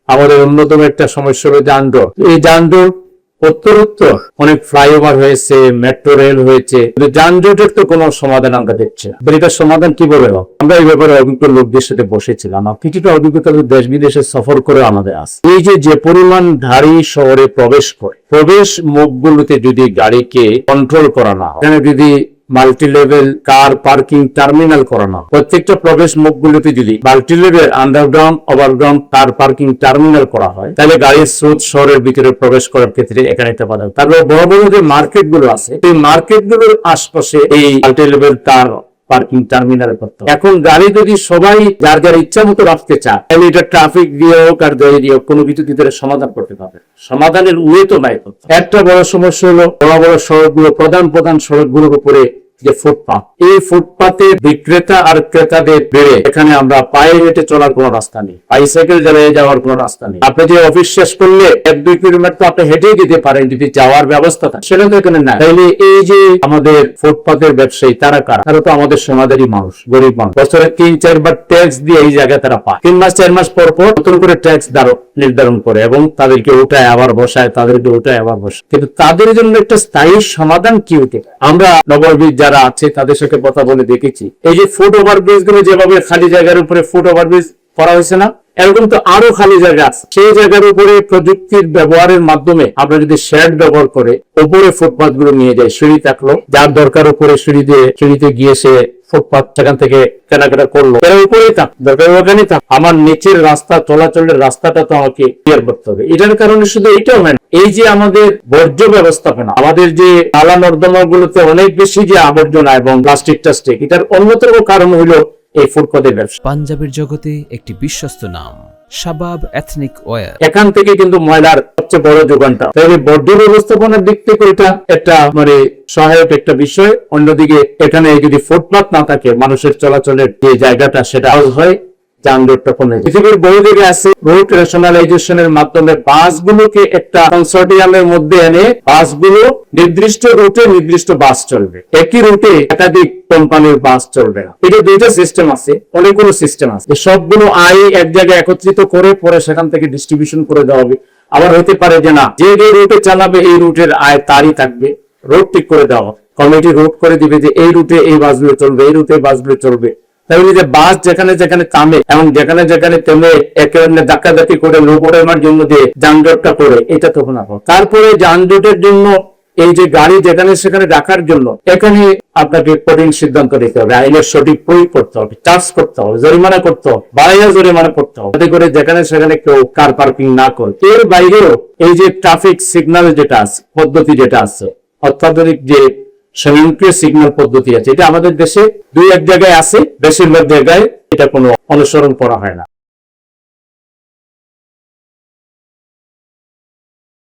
আমাদের অন্যতম একটা সমস্যা হলো যানজট। এই যানজট উত্তরোত্তর অনেক ফ্লাইওভার হয়েছে, মেট্রো রেল হয়েছে, কিন্তু যানজটের তো কোনো সমাধান আমরা দেখছি না। এটার সমাধান কি বলে? আমরা এই ব্যাপারে অভিজ্ঞ লোকদের সাথে বসেছিলাম, কিছুটা অভিজ্ঞতা দেশ বিদেশে সফর করে আমাদের আছে। এই যে পরিমাণ গাড়ি শহরে প্রবেশ করে, প্রবেশ মুখগুলোতে যদি গাড়িকে কন্ট্রোল করা না হয়, এখানে যদি multi level car parking terminal করানো, প্রত্যেকটা প্রবেশ মুখগুলোতে যদি multi level underground overground car parking terminal করা হয়, তাহলে গাড়ির স্রোত শহরের ভিতরে প্রবেশ করার ক্ষেত্রে এখানে একটা বাধা। তারপরে বড় বড় যে মার্কেট গুলো আছে, এই মার্কেট গুলোর আশপাশে এই multi level car parking terminal করতে হবে। এখন গাড়ি যদি সবাই যার যার ইচ্ছা মতো রাখতে চায়, তাহলে এটা ট্রাফিক দিয়ে হোক আর গাড়ি দিয়ে হোক কোনো কিছু ভিতরে সমাধান করতে পারবে। সমাধানের উয়ে তো নাই। একটা বড় সমস্যা হলো বড় বড় সড়কগুলো, প্রধান সড়কগুলোর উপরে যে ফুটপাথ, এই ফুটপাতে বিক্রেতা আর ক্রেতাদের বেড়ে এখানে আমরা পায়ে হেঁটে চলার কোনো রাস্তা নেই, বাইসাইকেল চালিয়ে যাওয়ার কোনো রাস্তা নেই। আপনি যে অফিস শেষ করলে 1-2 কিলোমিটার তো আপনি হেঁটেই যেতে পারেন যদি যাওয়ার ব্যবস্থা থাকে, সেটা তো এখানে না। তাইলে এই যে আমাদের ফুটপাতের ব্যবসায়ী তারা কারা? তারা তো আমাদের সমাজেরই মানুষ, গরিব মানুষ। বছরে 3-4 বার ট্যাক্স দিয়ে এই জায়গায় তারা পায়। 3 মাস 4 মাস পর পর নতুন করে ট্যাক্স নির্ধারণ করে এবং তাদেরকে উঠায় আবার বসায়, তাদেরকে উঠায় আবার বসায়। কিন্তু তাদের জন্য একটা স্থায়ী সমাধান কি হতে? আমরা নগরবিদ যারা আছে তাদের সাথে কথা বলে দেখেছি, এই যে ফুট ওভারব্রিজ গুলো যেভাবে খালি জায়গার উপরে ফুট ওভারব্রিজ করা হয়েছে না, এরকম তো আরো খালি জায়গা আছে। সেই জায়গার উপরে প্রযুক্তির ব্যবহারের মাধ্যমে আমরা যদি শেড ব্যবহার করে উপরে ফুটপাথ গুলো নিয়ে যাই, সিঁড়ি থাকলো, যার দরকার উপরে সিঁড়িতে গিয়ে সে ফুটপাথ সেখান থেকে কেনাকাটা করলো, এর উপরেই থাক, দরকার ওখানেই থাক। আমার নিচের রাস্তা চলাচলের রাস্তাটা তো আমাকে ক্লিয়ার করতে হবে। এটার কারণে শুধু এইটাও হয় না, এই যে আমাদের বর্জ্য ব্যবস্থাপনা, আমাদের যে নালা নর্দমা গুলোতে অনেক বেশি যে আবর্জনা এবং প্লাস্টিক টাস্টিক, এটার অন্যতম কারণ হলো এই ফুটপাতের ব্যবসা। পাঞ্জাবের জগতে একটি বিশ্বস্ত নাম শাবাব এথনিক ওয়্যার। এখান থেকে কিন্তু ময়লার সবচেয়ে বড় যোগানটা। তাহলে বর্জ্য ব্যবস্থাপনার দিক থেকে এটা একটা সহায়ক একটা বিষয়। অন্যদিকে এখানে যদি ফুটপাত না থাকে, মানুষের চলাচলের যে জায়গাটা সেটা হয়, যানজটটা কমে যায়। পৃথিবীর বহু জায়গায় আছে রুট রেশনালাইজেশনের মাধ্যমে বাসগুলোকে একটা কনসোর্টিয়ামের মধ্যে এনে বাসগুলো নির্দিষ্ট রুটে নির্দিষ্ট বাস চলবে, একই রুটে একাধিক কোম্পানির বাস চলবে না। এটা দুইটা সিস্টেম আছে, অনেকগুলো সিস্টেম আছে। সবগুলো আয় এক জায়গায় একত্রিত করে পরে সেখান থেকে ডিস্ট্রিবিউশন করে দেওয়া হবে। আবার হতে পারে যে না, যে রুটে চালাবে এই রুটের আয় তারই থাকবে, রুট ঠিক করে দেওয়া, কমিটি রুট করে দিবে যে এই রুটে এই বাসগুলো চলবে, এই রুটে বাসগুলো চলবে। তাহলে যে বাস যেখানে যেখানে থামে এবং যেখানে যেখানে থেমে একেবারে ধাক্কাধাক্কি করে লোক ওঠানোর জন্য যে যানজটটা করে, এটা তখন না। তারপরে যানজটের জন্য এই যে গাড়ি যেখানে সেখানে রাখার জন্য এখানে আপনাকে কঠিন সিদ্ধান্ত নিতে হবে, আইনের সঠিক প্রয়োগ করতে হবে, চার্জ করতে হবে, জরিমানা করতে হবে, বাড়াইয়া জরিমানা করতে হবে, যাতে করে যেখানে সেখানে কেউ কার পার্কিং না করে। এর বাইরেও এই যে ট্রাফিক সিগন্যাল যেটা আছে, পদ্ধতি যেটা আছে, অত্যাধুনিক যে স্বয়ংক্রিয় সিগন্যাল পদ্ধতি আছে, এটা আমাদের দেশে 2-1 জায়গায় আছে, বেশিরভাগ জায়গায় এটা কোনো অনুসরণ করা হয় না।